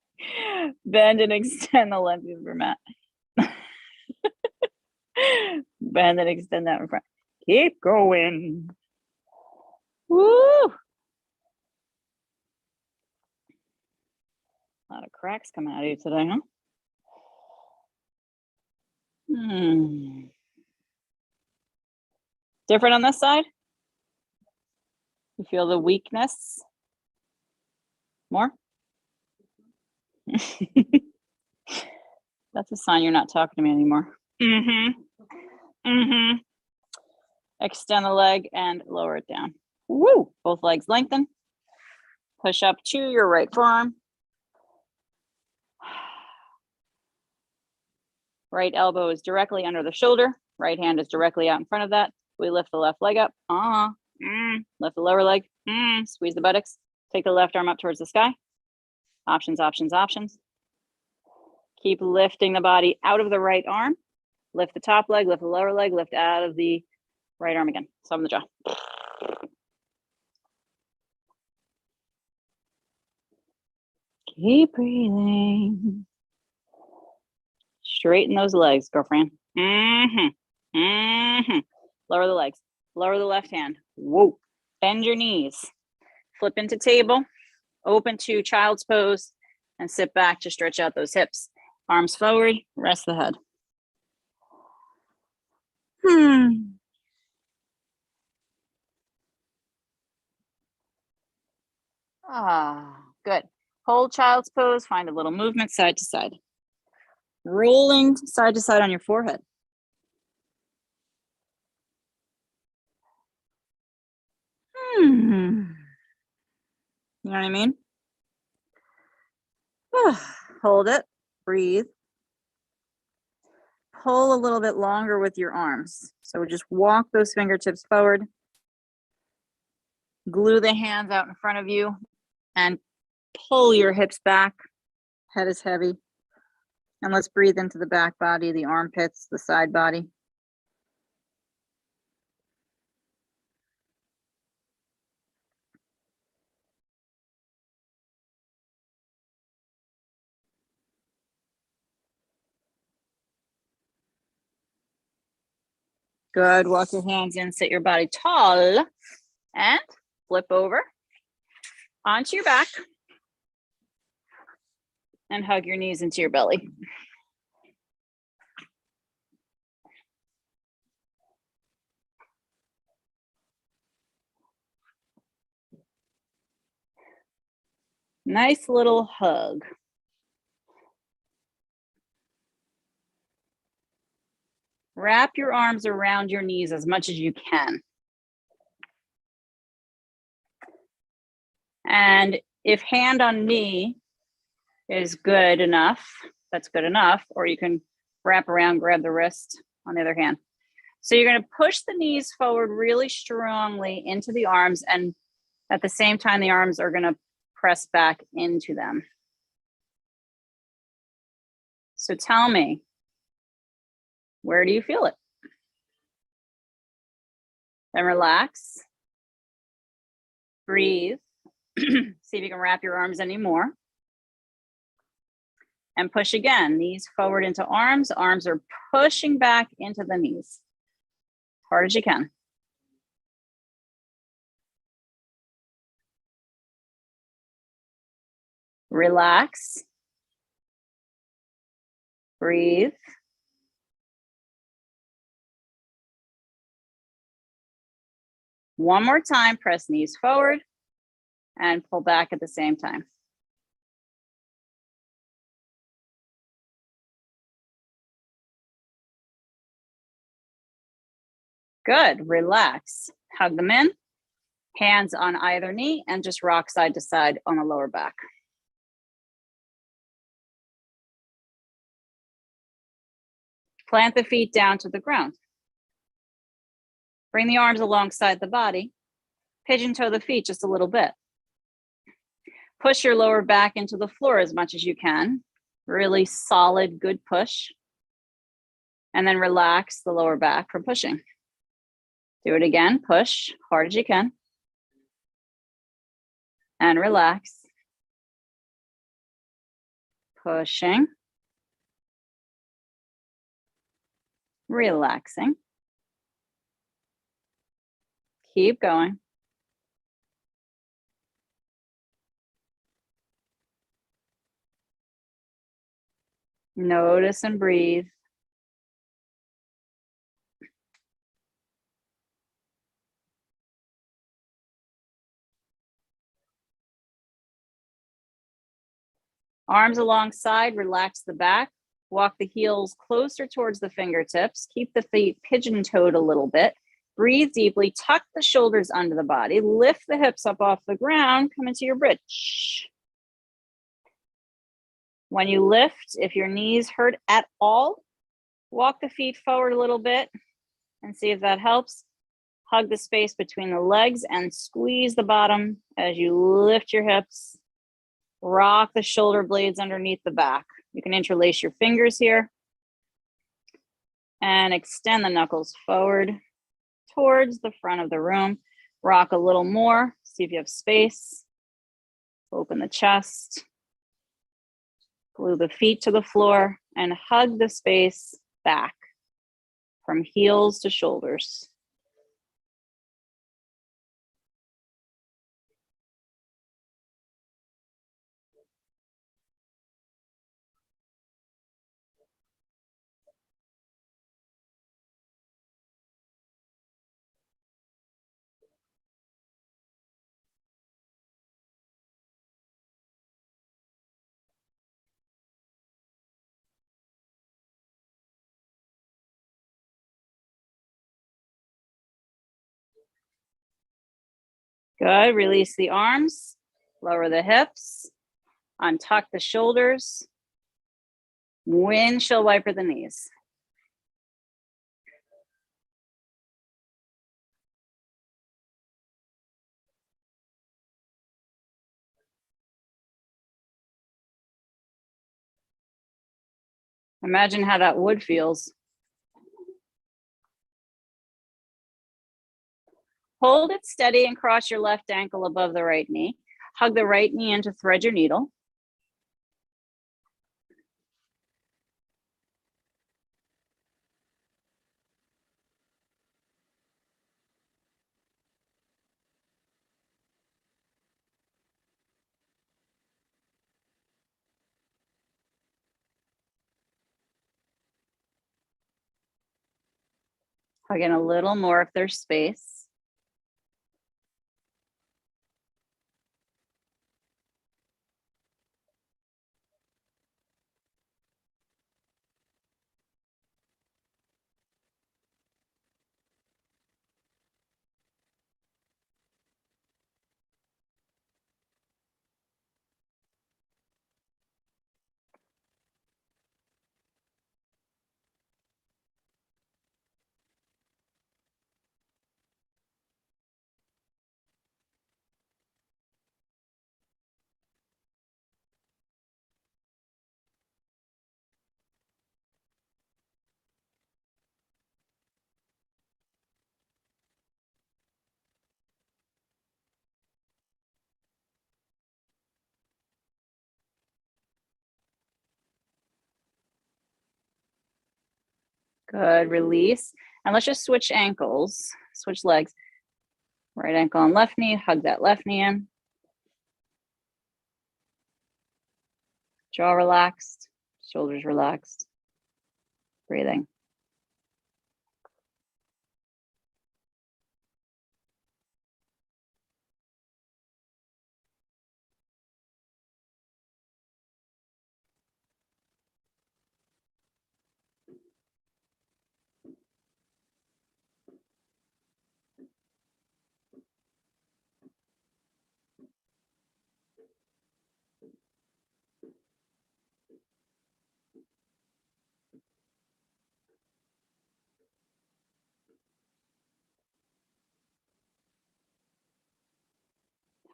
Bend and extend the length of your mat. Bend and extend that in front. Keep going. Woo! A lot of cracks coming out of you today, huh? Different on this side? You feel the weakness? More? That's a sign you're not talking to me anymore. Extend the leg and lower it down. Woo! Both legs lengthen. Push up to your right forearm. Right elbow is directly under the shoulder. Right hand is directly out in front of that. We lift the left leg up. Lift the lower leg. Squeeze the buttocks. Take the left arm up towards the sky. Options, options, options. Keep lifting the body out of the right arm. Lift the top leg, lift the lower leg, lift out of the right arm again. Soften the jaw. Keep breathing. Straighten those legs, girlfriend. Lower the legs. Lower the left hand. Whoa. Bend your knees. Flip into table. Open to child's pose. And sit back to stretch out those hips. Arms forward. Rest the head. Good. Hold child's pose. Find a little movement side to side. Rolling side to side on your forehead. You know what I mean? Hold it. Breathe. Pull a little bit longer with your arms. So just walk those fingertips forward. Glue the hands out in front of you and pull your hips back. Head is heavy. And let's breathe into the back body, the armpits, the side body. Good. Walk your hands in, sit your body tall, and flip over onto your back. And hug your knees into your belly. Nice little hug. Wrap your arms around your knees as much as you can. And if hand on knee is good enough, that's good enough, or you can wrap around, grab the wrist on the other hand. So you're going to push the knees forward really strongly into the arms, and at the same time, the arms are going to press back into them. So tell me, where do you feel it? Then relax. Breathe. See if you can wrap your arms anymore. And push again. Knees forward into arms. Arms are pushing back into the knees. As hard as you can. Relax. Breathe. One more time, press knees forward and pull back at the same time. Good, relax. Hug them in, hands on either knee, and just rock side to side on the lower back. Plant the feet down to the ground. Bring the arms alongside the body. Pigeon toe the feet just a little bit. Push your lower back into the floor as much as you can. Really solid, good push. And then relax the lower back from pushing. Do it again, push hard as you can. And relax. Pushing. Relaxing. Keep going. Notice and breathe. Arms alongside, relax the back. Walk the heels closer towards the fingertips. Keep the feet pigeon-toed a little bit. Breathe deeply, tuck the shoulders under the body. Lift the hips up off the ground, come into your bridge. When you lift, if your knees hurt at all, walk the feet forward a little bit and see if that helps. Hug the space between the legs and squeeze the bottom as you lift your hips. Rock the shoulder blades underneath the back. You can interlace your fingers here and extend the knuckles forward towards the front of the room. Rock a little more, see if you have space. Open the chest. Glue the feet to the floor and hug the space back from heels to shoulders. Good, release the arms, lower the hips, untuck the shoulders, windshield wiper the knees. Imagine how that wood feels. Hold it steady and cross your left ankle above the right knee. Hug the right knee in to thread your needle. Hug in a little more if there's space. Good, release. And let's just switch ankles, switch legs. Right ankle on left knee, hug that left knee in. Jaw relaxed, shoulders relaxed. Breathing.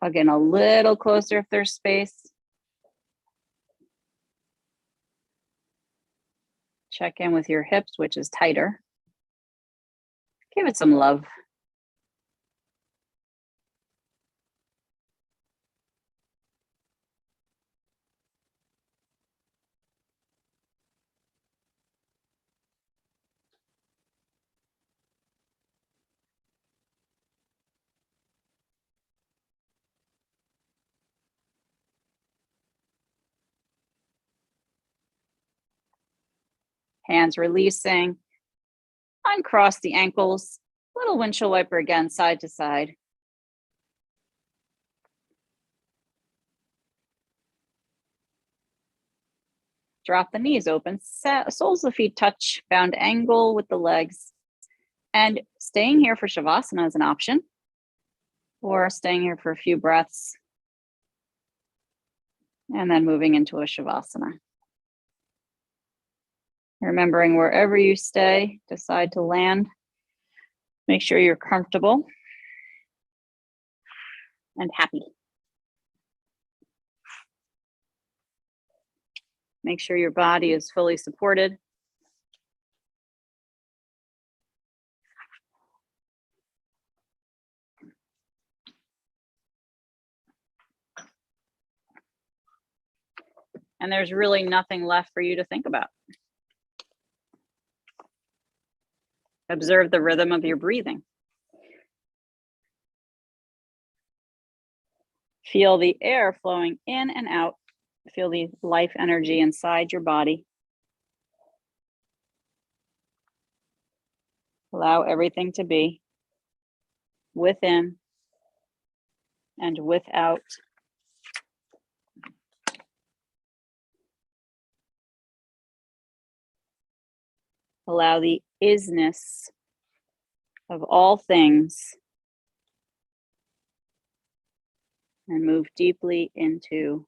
Hug in a little closer if there's space. Check in with your hips, which is tighter. Give it some love. Hands releasing. Uncross the ankles. Little windshield wiper again, side to side. Drop the knees open. Soles of the feet touch. Bound angle with the legs. And staying here for Shavasana is an option. Or staying here for a few breaths. And then moving into a Shavasana. Remembering wherever you stay, decide to land. Make sure you're comfortable and happy. Make sure your body is fully supported. And there's really nothing left for you to think about. Observe the rhythm of your breathing. Feel the air flowing in and out. Feel the life energy inside your body. Allow everything to be within and without. Allow the isness of all things and move deeply into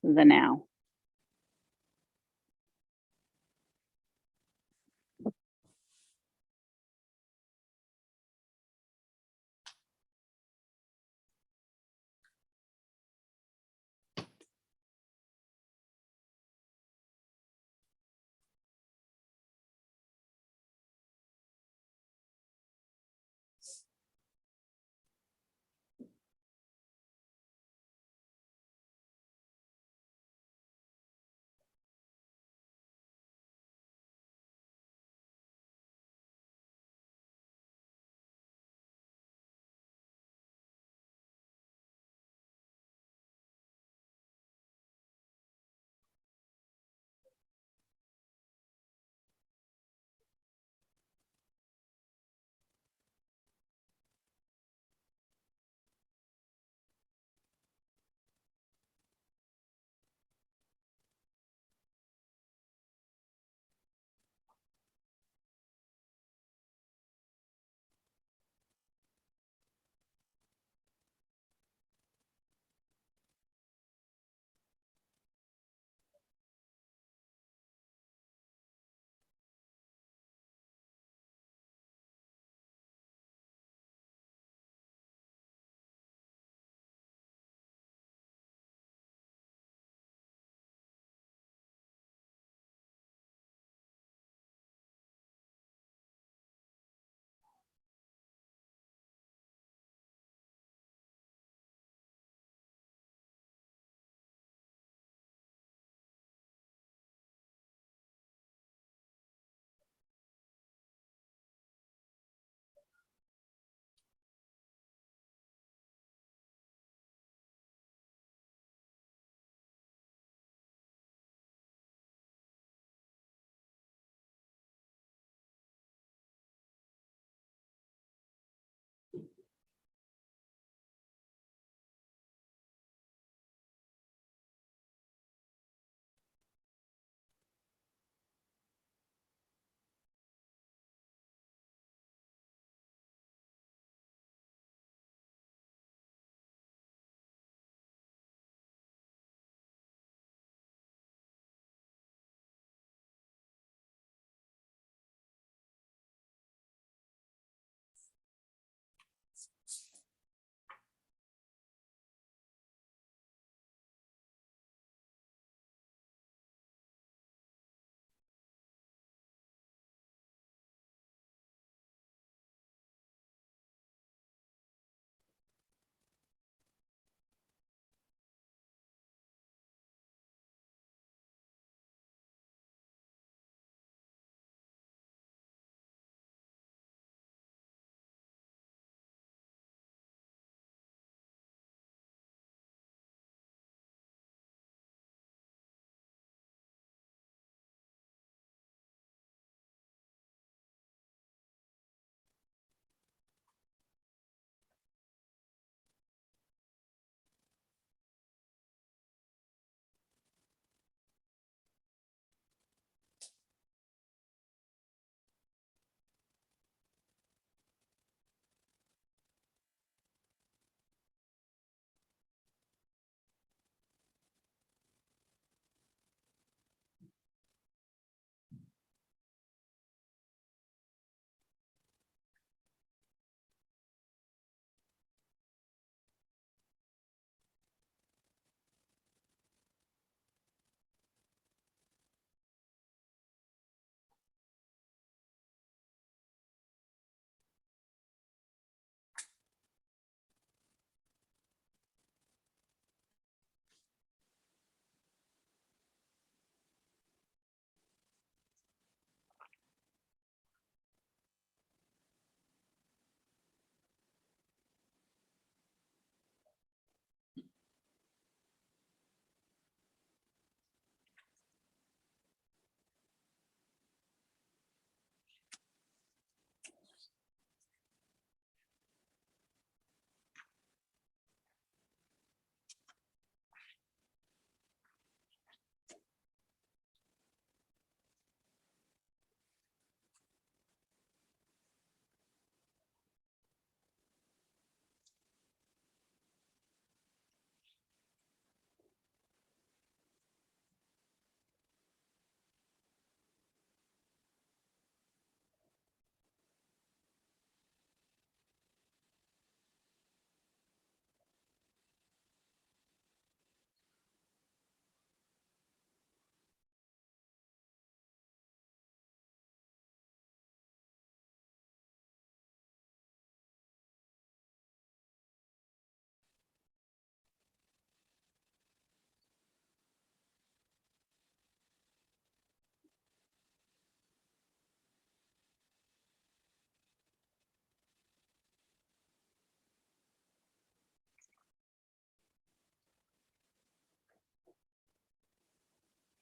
the now.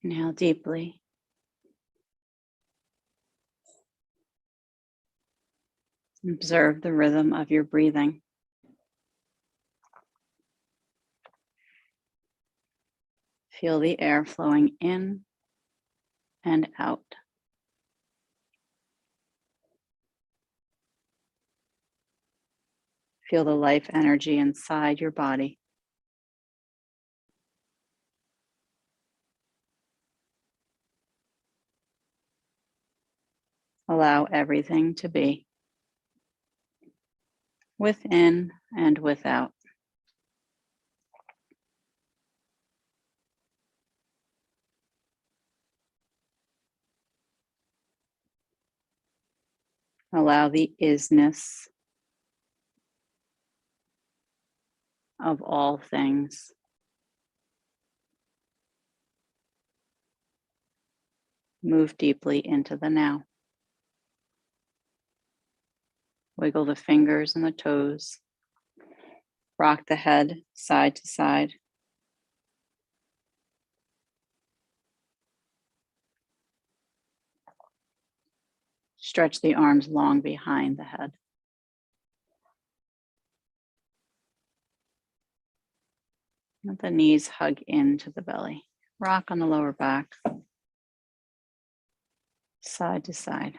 Inhale deeply. Observe the rhythm of your breathing. Feel the air flowing in and out. Feel the life energy inside your body. Allow everything to be, within and without. Allow the isness of all things. Move deeply into the now. Wiggle the fingers and the toes. Rock the head side to side. Stretch the arms long behind the head. Let the knees hug into the belly. Rock on the lower back. Side to side.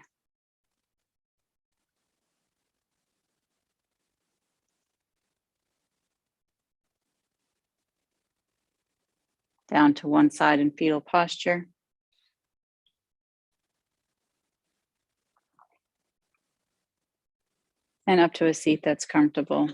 Down to one side in fetal posture. And up to a seat that's comfortable.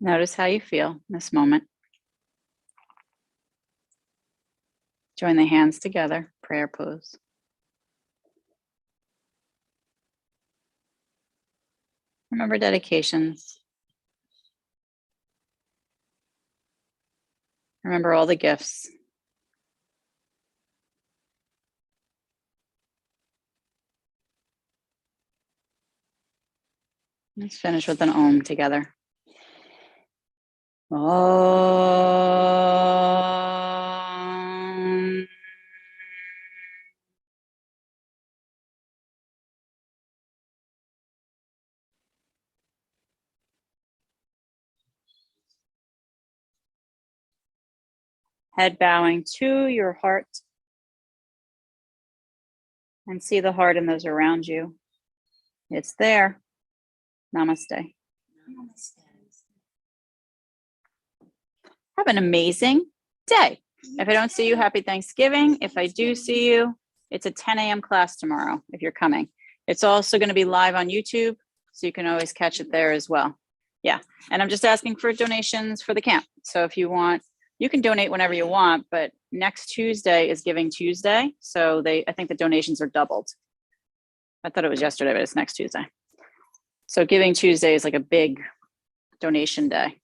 Notice how you feel in this moment. Join the hands together, prayer pose. Remember dedications. Remember all the gifts. Let's finish with an Om together. Om. Head bowing to your heart. And see the heart in those around you. It's there. Namaste. Have an amazing day. If I don't see you, happy Thanksgiving. If I do see you, it's a 10 a.m. class tomorrow if you're coming. It's also going to be live on YouTube, so you can always catch it there as well. Yeah, and I'm just asking for donations for the camp. So if you want, you can donate whenever you want, but next Tuesday is Giving Tuesday. So I think the donations are doubled. I thought it was yesterday, but it's next Tuesday. So Giving Tuesday is like a big donation day.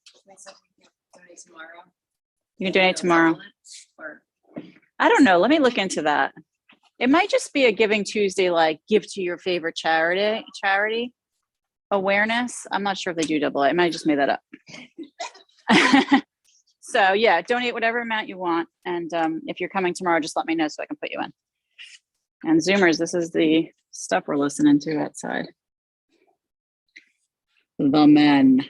You can donate tomorrow. I don't know. Let me look into that. It might just be a Giving Tuesday, like give to your favorite charity awareness. I'm not sure if they do double it. I might have just made that up. So yeah, donate whatever amount you want. And if you're coming tomorrow, just let me know so I can put you in. And Zoomers, this is the stuff we're listening to outside. The men.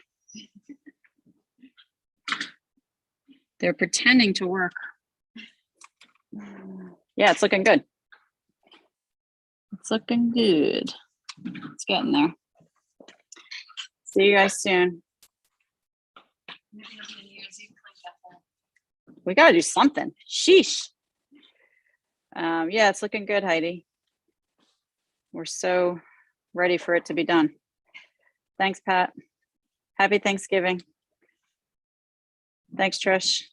They're pretending to work. Yeah, it's looking good. It's looking good. It's getting there. See you guys soon. We gotta do something. Sheesh. Yeah, it's looking good, Heidi. We're so ready for it to be done. Thanks, Pat. Happy Thanksgiving. Thanks, Trish. Thanks.